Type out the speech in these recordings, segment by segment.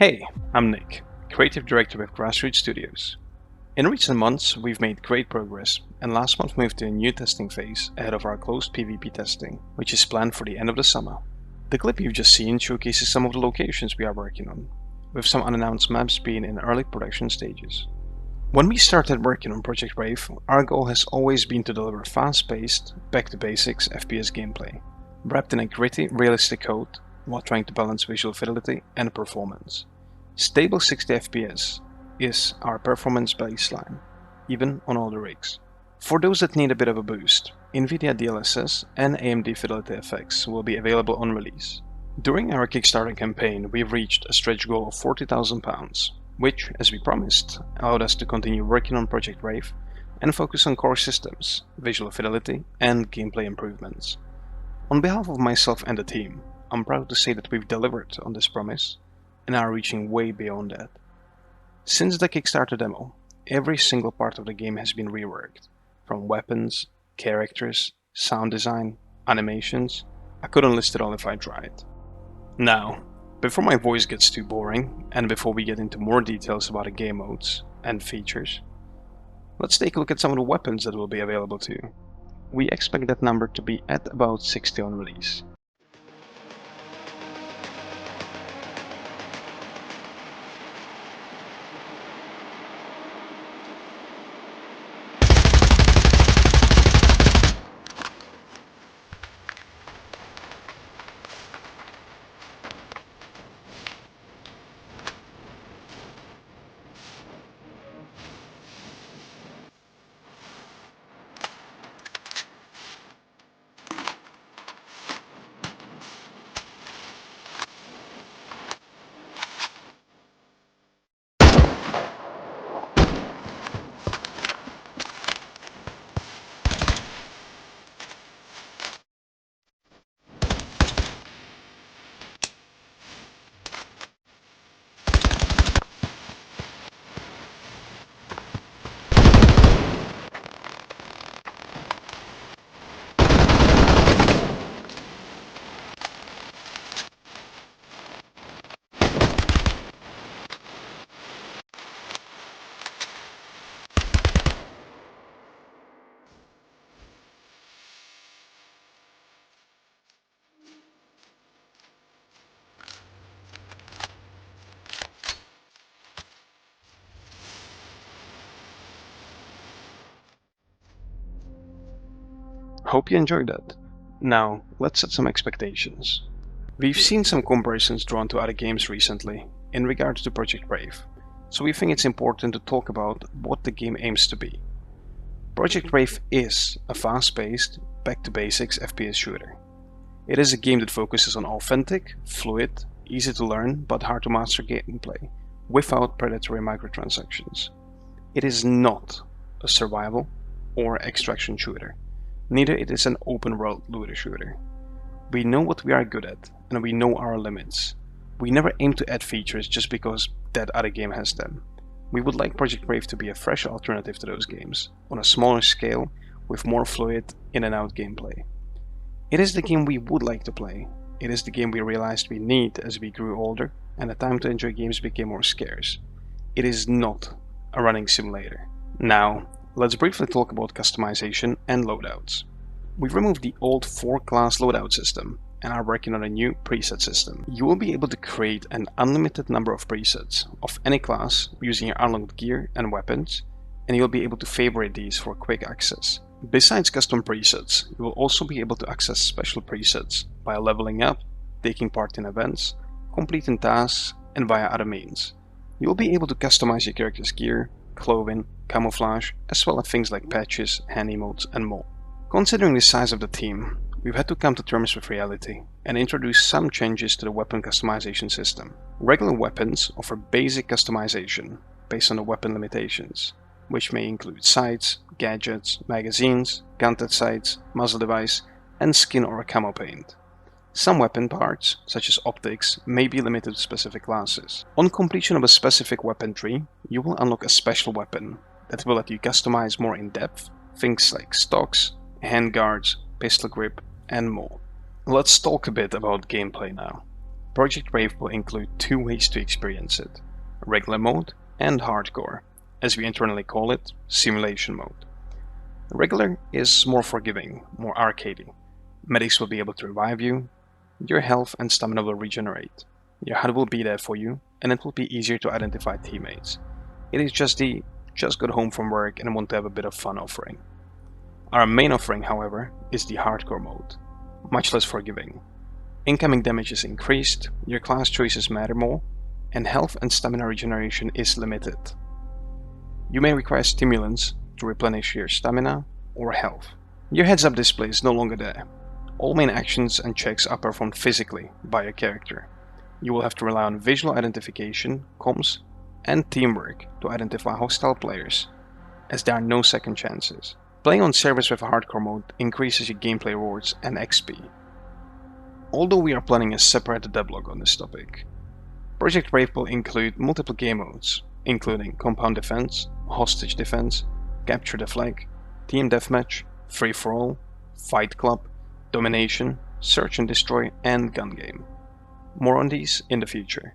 Hey, I'm Nick, Creative Director with Grassrootz Studios. In recent months, we've made great progress, and last month moved to a new testing phase ahead of our closed PvP testing, which is planned for the end of the summer. The clip you've just seen showcases some of the locations we are working on, with some unannounced maps being in early production stages. When we started working on Project Wraith, our goal has always been to deliver fast-paced, back-to-basics FPS gameplay, wrapped in a gritty, realistic code, while trying to balance visual fidelity and performance. Stable 60 FPS is our performance baseline, even on older rigs. For those that need a bit of a boost, NVIDIA DLSS and AMD Fidelity effects will be available on release. During our Kickstarter campaign, we've reached a stretch goal of £40,000, which, as we promised, allowed us to continue working on Project Wraith and focus on core systems, visual fidelity, and gameplay improvements. On behalf of myself and the team, I'm proud to say that we've delivered on this promise and are reaching way beyond that. Since the Kickstarter demo, every single part of the game has been reworked, from weapons, characters, sound design, animations. I couldn't list it all if I tried. Now, before my voice gets too boring, and before we get into more details about the game modes and features, let's take a look at some of the weapons that will be available to you. We expect that number to be at about 60 on release. Hope you enjoyed that. Now, let's set some expectations. We've seen some comparisons drawn to other games recently in regards to Project Wraith, so we think it's important to talk about what the game aims to be. Project Wraith is a fast-paced, back-to-basics FPS shooter. It is a game that focuses on authentic, fluid, easy to learn but hard to master gameplay, without predatory microtransactions. It is not a survival or extraction shooter. Neither it is an open-world looter shooter. We know what we are good at, and we know our limits. We never aim to add features just because that other game has them. We would like Project Wraith to be a fresh alternative to those games, on a smaller scale, with more fluid, in-and-out gameplay. It is the game we would like to play. It is the game we realized we need as we grew older, and the time to enjoy games became more scarce. It is not a running simulator. Now, let's briefly talk about customization and loadouts. We've removed the old 4-class loadout system and are working on a new preset system. You will be able to create an unlimited number of presets of any class using your unlocked gear and weapons, and you'll be able to favorite these for quick access. Besides custom presets, you will also be able to access special presets by leveling up, taking part in events, completing tasks, and via other means. You'll be able to customize your character's gear, clothing, camouflage, as well as things like patches, hand emotes, and more. Considering the size of the team, we've had to come to terms with reality and introduce some changes to the weapon customization system. Regular weapons offer basic customization based on the weapon limitations, which may include sights, gadgets, magazines, gun-touch sights, muzzle device, and skin or camo paint. Some weapon parts, such as optics, may be limited to specific classes. On completion of a specific weapon tree, you will unlock a special weapon that will let you customize more in depth things like stocks, handguards, pistol grip, and more. Let's talk a bit about gameplay now. Project Brave will include 2 ways to experience it: regular mode and hardcore, as we internally call it, simulation mode. Regular is more forgiving, more arcadey. Medics will be able to revive you, your health and stamina will regenerate, your HUD will be there for you, and it will be easier to identify teammates. It is just got home from work and want to have a bit of fun offering. Our main offering, however, is the hardcore mode, much less forgiving. Incoming damage is increased, your class choices matter more, and health and stamina regeneration is limited. You may require stimulants to replenish your stamina or health. Your heads-up display is no longer there. All main actions and checks are performed physically by your character. You will have to rely on visual identification, comms, and teamwork to identify hostile players, as there are no second chances. Playing on servers with hardcore mode increases your gameplay rewards and XP. Although we are planning a separate devlog on this topic, Project Brave will include multiple game modes, including Compound Defense, Hostage Defense, Capture the Flag, Team Deathmatch, Free-for-all, Fight Club, Domination, Search and Destroy, and Gun Game. More on these in the future.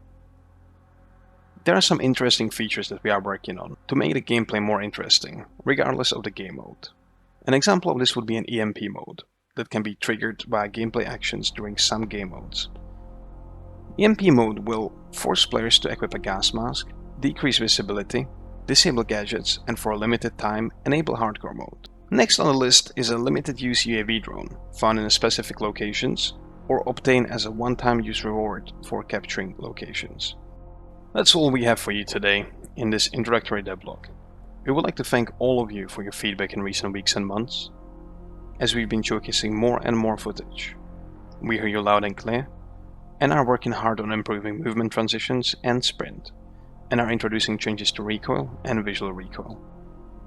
There are some interesting features that we are working on to make the gameplay more interesting, regardless of the game mode. An example of this would be an EMP mode, that can be triggered by gameplay actions during some game modes. EMP mode will force players to equip a gas mask, decrease visibility, disable gadgets, and for a limited time enable hardcore mode. Next on the list is a limited use UAV drone, found in specific locations, or obtained as a one-time use reward for capturing locations. That's all we have for you today in this introductory devlog. We would like to thank all of you for your feedback in recent weeks and months, as we've been showcasing more and more footage. We hear you loud and clear, and are working hard on improving movement transitions and sprint, and are introducing changes to recoil and visual recoil.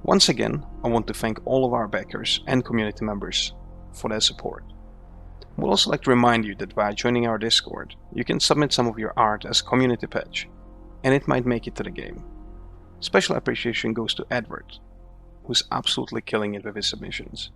Once again, I want to thank all of our backers and community members for their support. We'd also like to remind you that by joining our Discord, you can submit some of your art as community patch, and it might make it to the game. Special appreciation goes to Edward, who's absolutely killing it with his submissions.